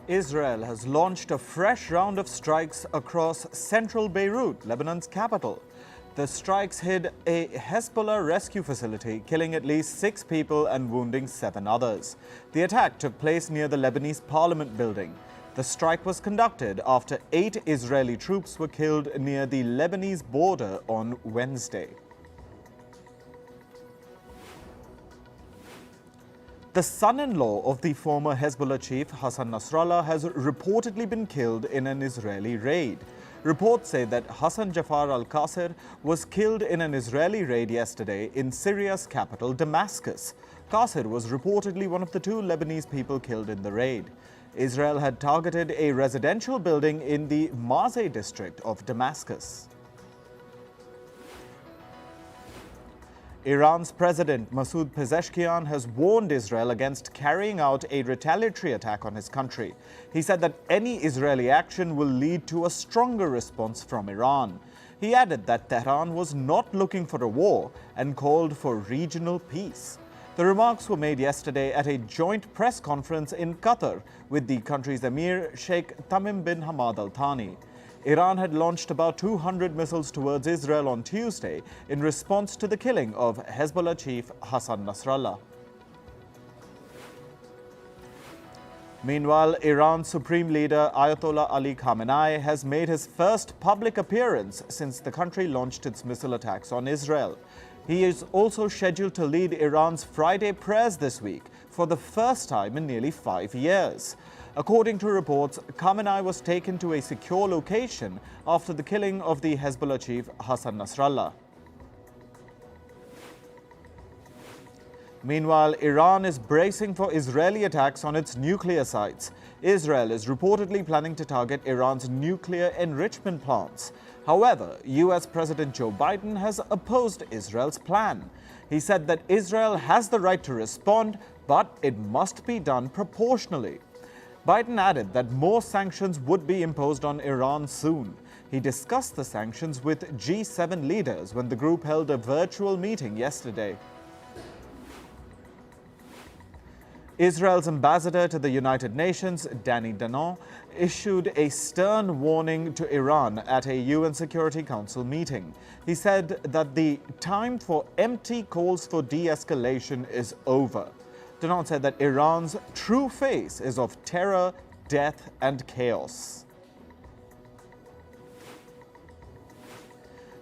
Israel has launched a fresh round of strikes across central Beirut, Lebanon's capital. The strikes hit a Hezbollah rescue facility, killing at least 6 people and wounding 7 others. The attack took place near the Lebanese parliament building. The strike was conducted after 8 Israeli troops were killed near the Lebanese border on Wednesday. The son-in-law of the former Hezbollah chief, Hassan Nasrallah, has reportedly been killed in an Israeli raid. Reports say that Hassan Jafar al-Qasir was killed in an Israeli raid yesterday in Syria's capital, Damascus. Qasir was reportedly one of the 2 Lebanese people killed in the raid. Israel had targeted a residential building in the Mazeh district of Damascus. Iran's President Masoud Pezeshkian has warned Israel against carrying out a retaliatory attack on his country. He said that any Israeli action will lead to a stronger response from Iran. He added that Tehran was not looking for a war and called for regional peace. The remarks were made yesterday at a joint press conference in Qatar with the country's Emir Sheikh Tamim bin Hamad Al Thani. Iran had launched about 200 missiles towards Israel on Tuesday in response to the killing of Hezbollah chief Hassan Nasrallah. Meanwhile, Iran's Supreme Leader Ayatollah Ali Khamenei has made his first public appearance since the country launched its missile attacks on Israel. He is also scheduled to lead Iran's Friday prayers this week for the first time in nearly 5 years. According to reports, Khamenei was taken to a secure location after the killing of the Hezbollah chief Hassan Nasrallah. Meanwhile, Iran is bracing for Israeli attacks on its nuclear sites. Israel is reportedly planning to target Iran's nuclear enrichment plants. However, US President Joe Biden has opposed Israel's plan. He said that Israel has the right to respond, but it must be done proportionally. Biden added that more sanctions would be imposed on Iran soon. He discussed the sanctions with G7 leaders when the group held a virtual meeting yesterday. Israel's ambassador to the United Nations, Danny Danon, issued a stern warning to Iran at a UN Security Council meeting. He said that the time for empty calls for de-escalation is over. Danon said that Iran's true face is of terror, death, and chaos.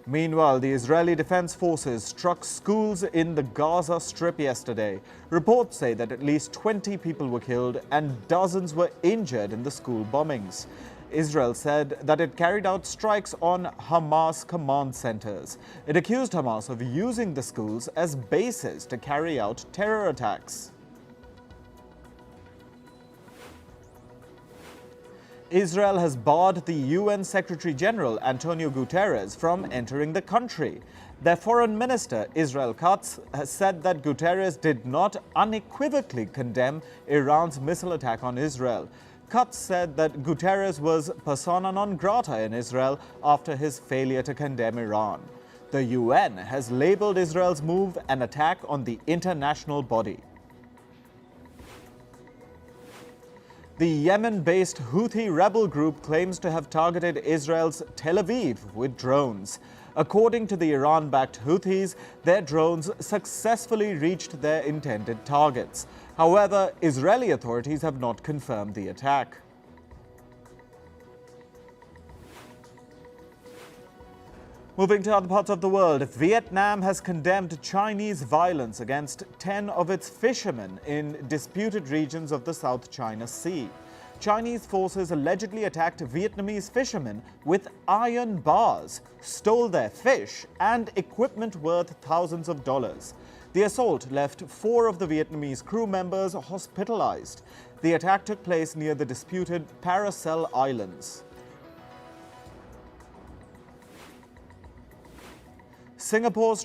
Meanwhile, the Israeli Defense Forces struck schools in the Gaza Strip yesterday. Reports say that at least 20 people were killed and dozens were injured in the school bombings. Israel said that it carried out strikes on Hamas command centers. It accused Hamas of using the schools as bases to carry out terror attacks. Israel has barred the UN Secretary-General Antonio Guterres from entering the country. Their foreign minister, Israel Katz, has said that Guterres did not unequivocally condemn Iran's missile attack on Israel. Katz said that Guterres was persona non grata in Israel after his failure to condemn Iran. The UN has labeled Israel's move an attack on the international body. The Yemen-based Houthi rebel group claims to have targeted Israel's Tel Aviv with drones. According to the Iran-backed Houthis, their drones successfully reached their intended targets. However, Israeli authorities have not confirmed the attack. Moving to other parts of the world, Vietnam has condemned Chinese violence against 10 of its fishermen in disputed regions of the South China Sea. Chinese forces allegedly attacked Vietnamese fishermen with iron bars, stole their fish and equipment worth thousands of dollars. The assault left 4 of the Vietnamese crew members hospitalized. The attack took place near the disputed Paracel Islands. Singapore's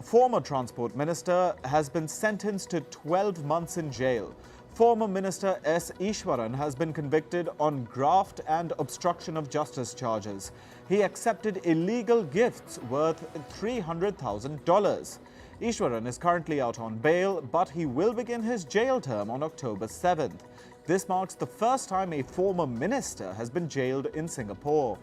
former transport minister has been sentenced to 12 months in jail. Former Minister S. Iswaran has been convicted on graft and obstruction of justice charges. He accepted illegal gifts worth $300,000. Iswaran is currently out on bail, but he will begin his jail term on October 7th. This marks the first time a former minister has been jailed in Singapore.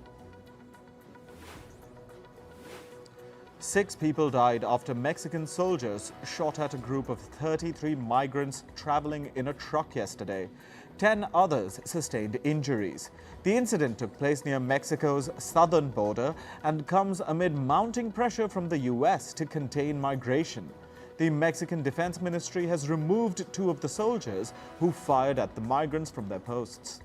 6 people died after Mexican soldiers shot at a group of 33 migrants traveling in a truck yesterday. 10 others sustained injuries. The incident took place near Mexico's southern border and comes amid mounting pressure from the US to contain migration. The Mexican Defense Ministry has removed 2 of the soldiers who fired at the migrants from their posts.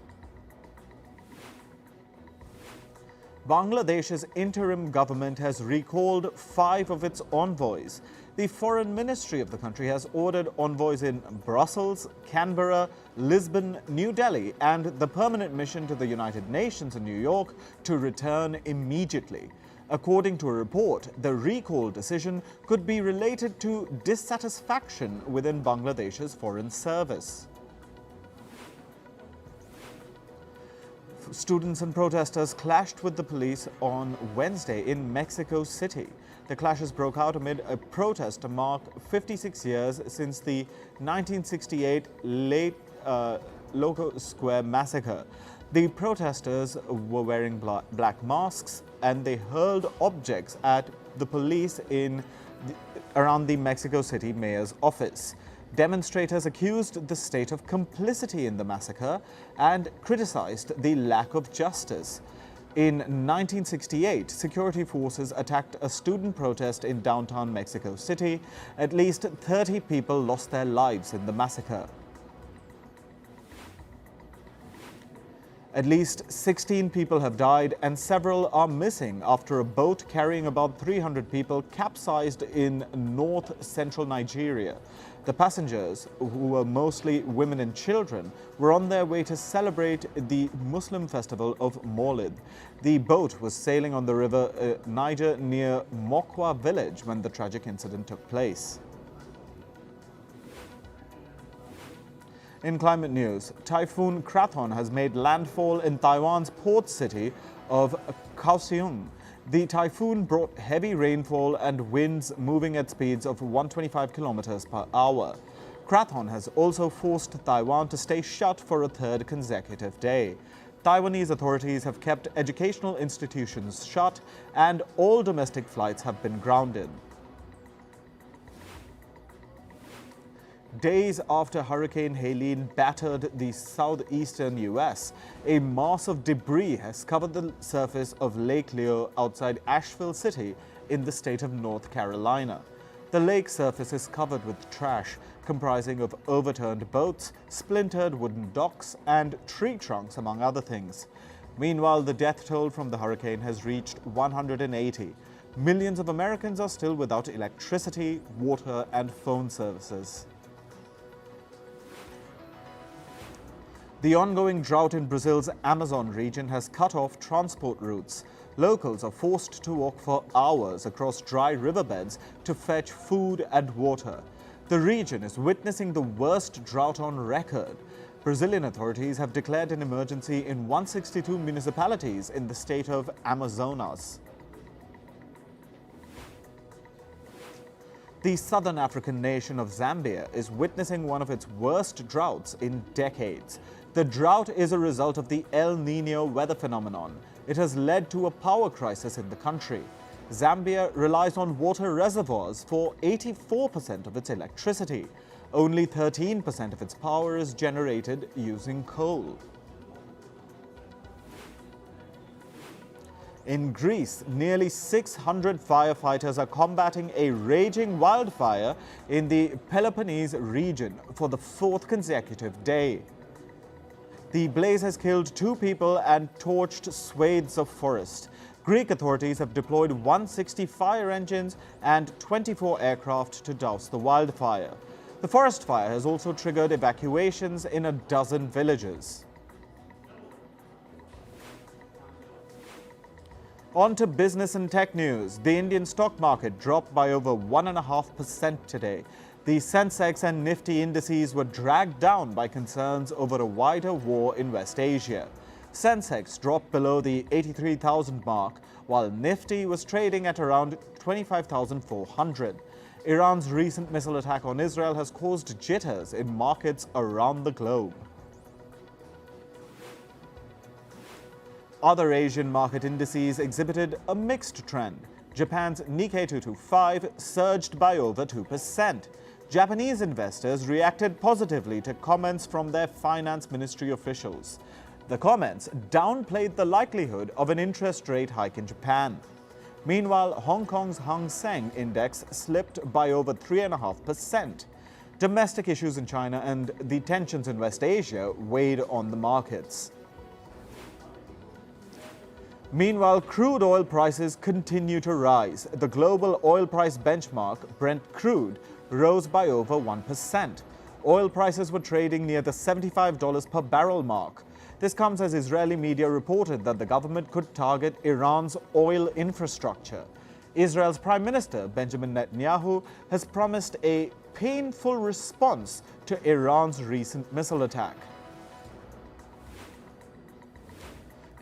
Bangladesh's interim government has recalled 5 of its envoys. The foreign ministry of the country has ordered envoys in Brussels, Canberra, Lisbon, New Delhi, and the permanent mission to the United Nations in New York to return immediately. According to a report, the recall decision could be related to dissatisfaction within Bangladesh's foreign service. Students and protesters clashed with the police on Wednesday in Mexico City. The clashes broke out amid a protest to mark 56 years since the 1968 late Loco Square massacre. The protesters were wearing black masks and they hurled objects at the police around the Mexico City mayor's office. Demonstrators accused the state of complicity in the massacre and criticized the lack of justice. In 1968, security forces attacked a student protest in downtown Mexico City. At least 30 people lost their lives in the massacre. At least 16 people have died and several are missing after a boat carrying about 300 people capsized in north-central Nigeria. The passengers, who were mostly women and children, were on their way to celebrate the Muslim festival of Maulid. The boat was sailing on the river Niger near Mokwa village when the tragic incident took place. In climate news, Typhoon Krathon has made landfall in Taiwan's port city of Kaohsiung. The typhoon brought heavy rainfall and winds moving at speeds of 125 kilometers per hour. Krathon has also forced Taiwan to stay shut for a 3rd consecutive day. Taiwanese authorities have kept educational institutions shut and all domestic flights have been grounded. Days after Hurricane Helene battered the southeastern U.S., a mass of debris has covered the surface of Lake Leo outside Asheville City in the state of North Carolina. The lake surface is covered with trash, comprising of overturned boats, splintered wooden docks, and tree trunks, among other things. Meanwhile, the death toll from the hurricane has reached 180. Millions of Americans are still without electricity, water, and phone services. The ongoing drought in Brazil's Amazon region has cut off transport routes. Locals are forced to walk for hours across dry riverbeds to fetch food and water. The region is witnessing the worst drought on record. Brazilian authorities have declared an emergency in 162 municipalities in the state of Amazonas. The southern African nation of Zambia is witnessing one of its worst droughts in decades. The drought is a result of the El Niño weather phenomenon. It has led to a power crisis in the country. Zambia relies on water reservoirs for 84% of its electricity. Only 13% of its power is generated using coal. In Greece, nearly 600 firefighters are combating a raging wildfire in the Peloponnese region for the 4th consecutive day. The blaze has killed 2 people and torched swathes of forest. Greek authorities have deployed 160 fire engines and 24 aircraft to douse the wildfire. The forest fire has also triggered evacuations in a dozen villages. On to business and tech news. The Indian stock market dropped by over 1.5% today. The Sensex and Nifty indices were dragged down by concerns over a wider war in West Asia. Sensex dropped below the 83,000 mark, while Nifty was trading at around 25,400. Iran's recent missile attack on Israel has caused jitters in markets around the globe. Other Asian market indices exhibited a mixed trend. Japan's Nikkei 225 surged by over 2%. Japanese investors reacted positively to comments from their finance ministry officials. The comments downplayed the likelihood of an interest rate hike in Japan. Meanwhile, Hong Kong's Hang Seng index slipped by over 3.5%. Domestic issues in China and the tensions in West Asia weighed on the markets. Meanwhile, crude oil prices continue to rise. The global oil price benchmark, Brent crude, rose by over 1%. Oil prices were trading near the $75 per barrel mark. This comes as Israeli media reported that the government could target Iran's oil infrastructure. Israel's Prime Minister Benjamin Netanyahu has promised a painful response to Iran's recent missile attack.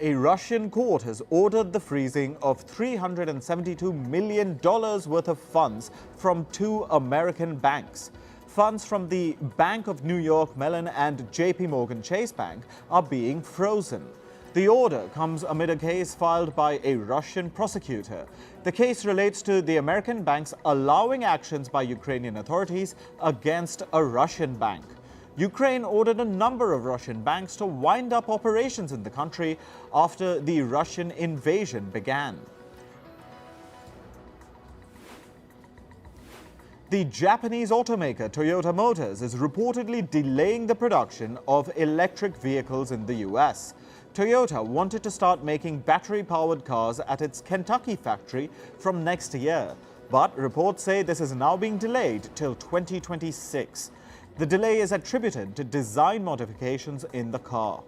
A Russian court has ordered the freezing of $372 million worth of funds from two American banks. Funds from the Bank of New York Mellon and JP Morgan Chase Bank are being frozen. The order comes amid a case filed by a Russian prosecutor. The case relates to the American banks allowing actions by Ukrainian authorities against a Russian bank. Ukraine ordered a number of Russian banks to wind up operations in the country after the Russian invasion began. The Japanese automaker Toyota Motors is reportedly delaying the production of electric vehicles in the US. Toyota wanted to start making battery-powered cars at its Kentucky factory from next year, but reports say this is now being delayed till 2026. The delay is attributed to design modifications in the car.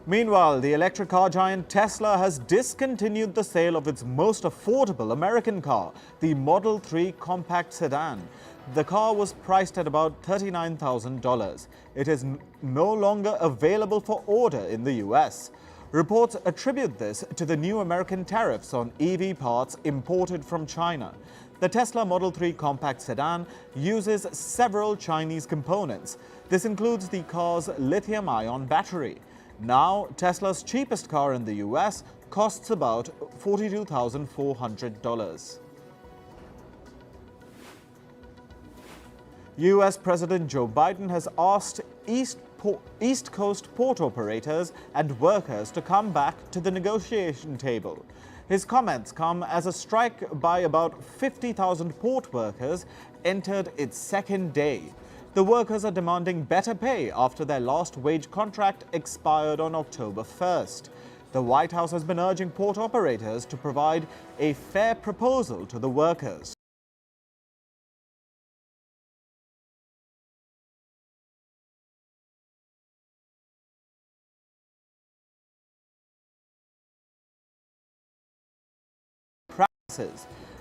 Meanwhile, the electric car giant Tesla has discontinued the sale of its most affordable American car, the Model 3 compact sedan. The car was priced at about $39,000. It is no longer available for order in the US. Reports attribute this to the new American tariffs on EV parts imported from China. The Tesla Model 3 compact sedan uses several Chinese components. This includes the car's lithium-ion battery. Now, Tesla's cheapest car in the US costs about $42,400. US President Joe Biden has asked East Coast port operators and workers to come back to the negotiation table. His comments come as a strike by about 50,000 port workers entered its second day. The workers are demanding better pay after their last wage contract expired on October 1st. The White House has been urging port operators to provide a fair proposal to the workers.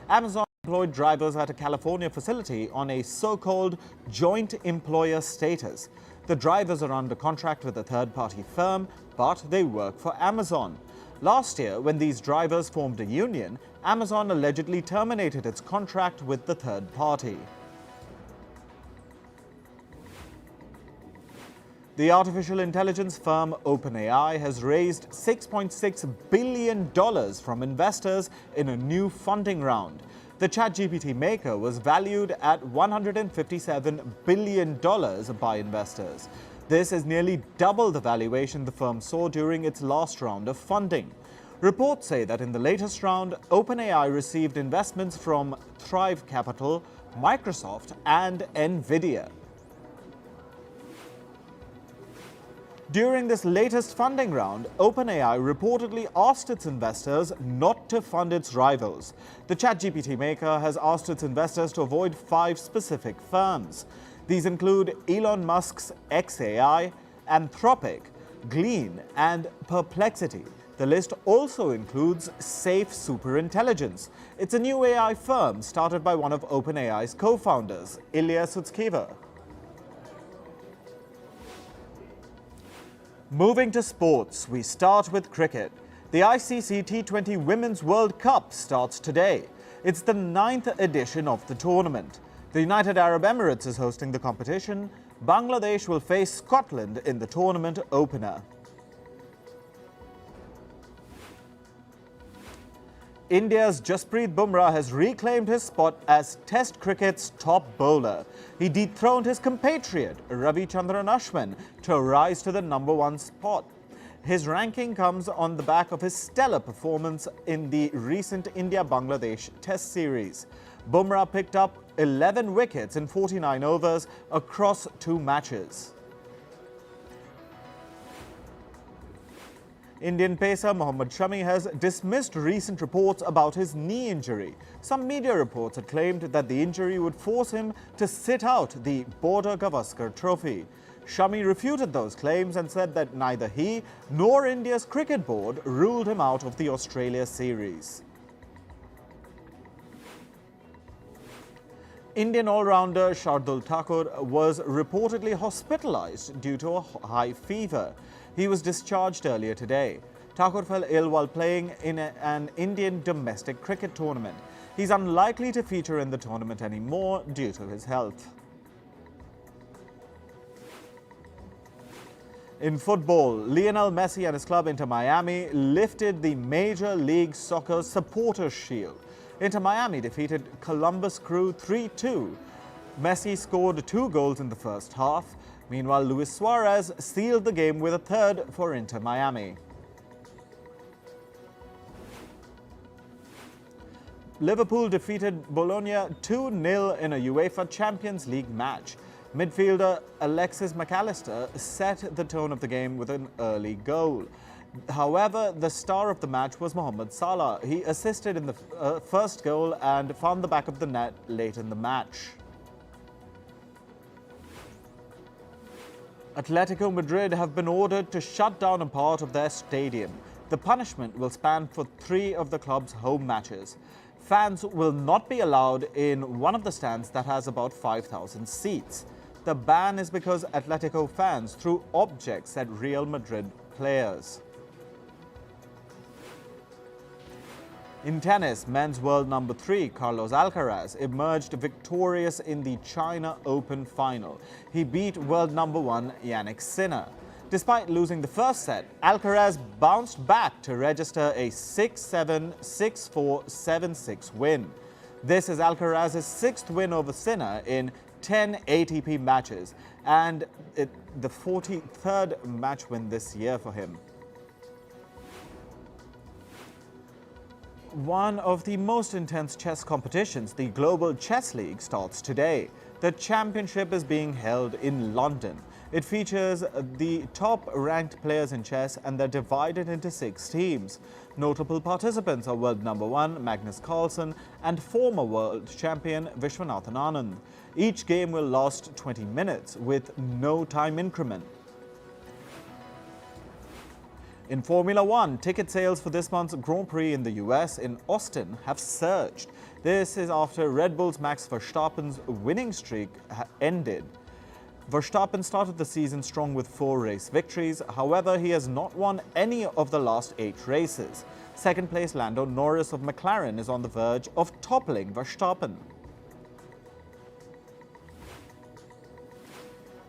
Amazon employed drivers at a California facility on a so-called joint employer status. The drivers are under contract with a third-party firm, but they work for Amazon. Last year, when these drivers formed a union, Amazon allegedly terminated its contract with the third party. The artificial intelligence firm OpenAI has raised $6.6 billion from investors in a new funding round. The ChatGPT maker was valued at $157 billion by investors. This is nearly double the valuation the firm saw during its last round of funding. Reports say that in the latest round, OpenAI received investments from Thrive Capital, Microsoft, and NVIDIA. During this latest funding round, OpenAI reportedly asked its investors not to fund its rivals. The ChatGPT maker has asked its investors to avoid 5 specific firms. These include Elon Musk's xAI, Anthropic, Glean, and Perplexity. The list also includes Safe Superintelligence. It's a new AI firm started by one of OpenAI's co-founders, Ilya Sutskever. Moving to sports, we start with cricket. The ICC T20 Women's World Cup starts today. It's the 9th edition of the tournament. The United Arab Emirates is hosting the competition. Bangladesh will face Scotland in the tournament opener. India's Jasprit Bumrah has reclaimed his spot as Test cricket's top bowler. He dethroned his compatriot Ravichandran Ashwin to rise to the #1 spot. His ranking comes on the back of his stellar performance in the recent India-Bangladesh Test series. Bumrah picked up 11 wickets in 49 overs across 2 matches. Indian pacer Mohammad Shami has dismissed recent reports about his knee injury. Some media reports had claimed that the injury would force him to sit out the Border Gavaskar Trophy. Shami refuted those claims and said that neither he nor India's cricket board ruled him out of the Australia series. Indian all-rounder Shardul Thakur was reportedly hospitalized due to a high fever. He was discharged earlier today. Thakur fell ill while playing in an Indian domestic cricket tournament. He's unlikely to feature in the tournament anymore due to his health. In football, Lionel Messi and his club Inter Miami lifted the Major League Soccer Supporters' Shield. Inter Miami defeated Columbus Crew 3-2. Messi scored 2 goals in the first half. Meanwhile, Luis Suarez sealed the game with a third for Inter Miami. Liverpool defeated Bologna 2-0 in a UEFA Champions League match. Midfielder Alexis McAllister set the tone of the game with an early goal. However, the star of the match was Mohamed Salah. He assisted in the first goal and found the back of the net late in the match. Atletico Madrid have been ordered to shut down a part of their stadium. The punishment will span for 3 of the club's home matches. Fans will not be allowed in one of the stands that has about 5,000 seats. The ban is because Atletico fans threw objects at Real Madrid players. In tennis, men's world number 3, Carlos Alcaraz, emerged victorious in the China Open final. He beat world number 1, Jannik Sinner. Despite losing the first set, Alcaraz bounced back to register a 6-7, 6-4, 7-6 win. This is Alcaraz's 6th win over Sinner in 10 ATP matches and the 43rd match win this year for him. One of the most intense chess competitions, the Global Chess League, starts today. The championship is being held in London. It features the top-ranked players in chess and they're divided into 6 teams. Notable participants are world number 1 Magnus Carlsen and former world champion Vishwanathan Anand. Each game will last 20 minutes with no time increment. In Formula One, ticket sales for this month's Grand Prix in the US in Austin have surged. This is after Red Bull's Max Verstappen's winning streak ended. Verstappen started the season strong with 4 race victories. However, he has not won any of the last 8 races. Second place Lando Norris of McLaren is on the verge of toppling Verstappen.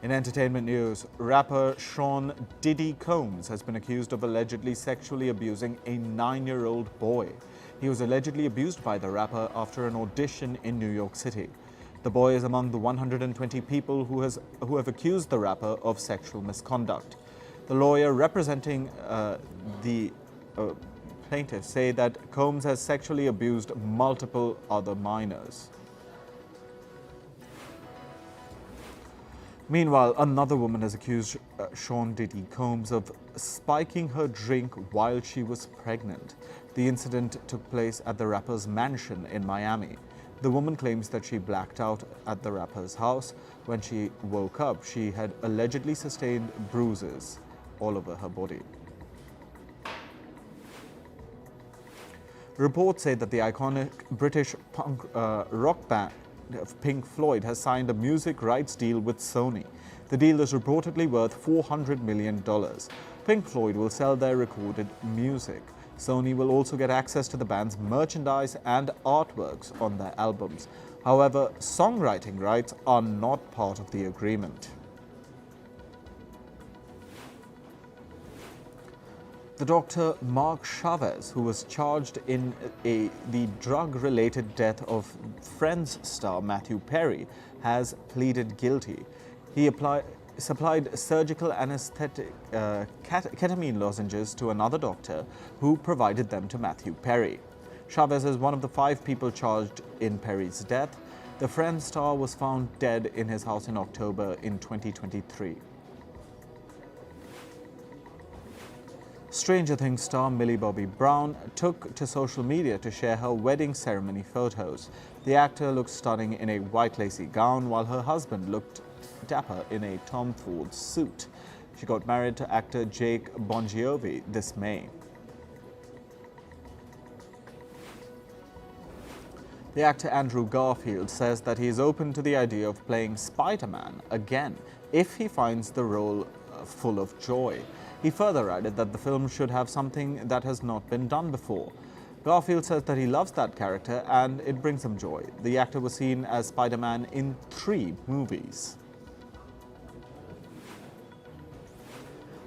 In entertainment news, rapper Sean Diddy Combs has been accused of allegedly sexually abusing a 9-year-old boy. He was allegedly abused by the rapper after an audition in New York City. The boy is among the 120 people who have accused the rapper of sexual misconduct. The lawyer representing the plaintiff say that Combs has sexually abused multiple other minors. Meanwhile, another woman has accused Sean Diddy Combs of spiking her drink while she was pregnant. The incident took place at the rapper's mansion in Miami. The woman claims that she blacked out at the rapper's house. When she woke up, she had allegedly sustained bruises all over her body. Reports say that the iconic British punk rock band Pink Floyd has signed a music rights deal with Sony. The deal is reportedly worth $400 million. Pink Floyd will sell their recorded music. Sony will also get access to the band's merchandise and artworks on their albums. However, songwriting rights are not part of the agreement. The doctor Mark Chavez, who was charged in the drug-related death of Friends star Matthew Perry, has pleaded guilty. He supplied surgical anesthetic ketamine lozenges to another doctor who provided them to Matthew Perry. Chavez is one of the 5 people charged in Perry's death. The Friends star was found dead in his house in October in 2023. Stranger Things star Millie Bobby Brown took to social media to share her wedding ceremony photos. The actor looked stunning in a white lacy gown, while her husband looked dapper in a Tom Ford suit. She got married to actor Jake Bongiovi this May. The actor Andrew Garfield says that he is open to the idea of playing Spider-Man again if he finds the role full of joy. He further added that the film should have something that has not been done before. Garfield says that he loves that character and it brings him joy. The actor was seen as Spider-Man in 3 movies.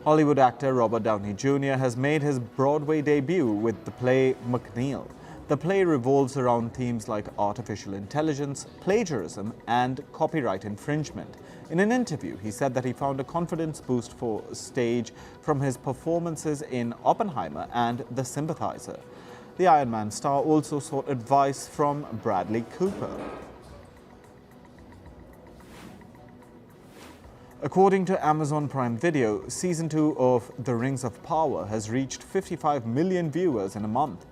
Hollywood actor Robert Downey Jr. has made his Broadway debut with the play McNeil. The play revolves around themes like artificial intelligence, plagiarism, and copyright infringement. In an interview, he said that he found a confidence boost for stage from his performances in Oppenheimer and The Sympathizer. The Iron Man star also sought advice from Bradley Cooper. According to Amazon Prime Video, Season 2 of The Rings of Power has reached 55 million viewers in a month.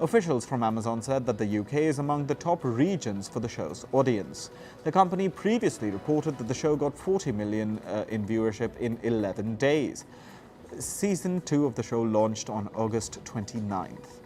Officials from Amazon said that the UK is among the top regions for the show's audience. The company previously reported that the show got 40 million in viewership in 11 days. Season 2 of the show launched on August 29th.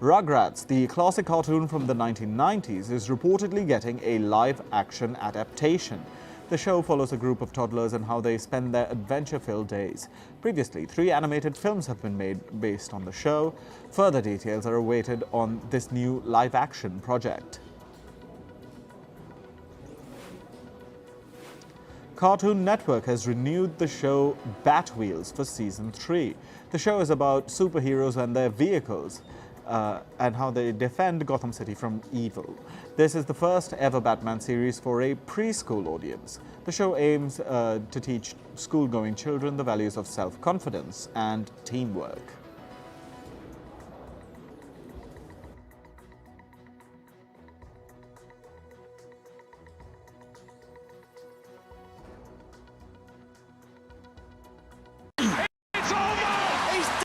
Rugrats, the classic cartoon from the 1990s, is reportedly getting a live-action adaptation. The show follows a group of toddlers and how they spend their adventure-filled days. Previously, 3 animated films have been made based on the show. Further details are awaited on this new live-action project. Cartoon Network has renewed the show Batwheels for Season 3. The show is about superheroes and their vehicles, and how they defend Gotham City from evil. This is the first ever Batman series for a preschool audience. The show aims to teach school-going children the values of self-confidence and teamwork.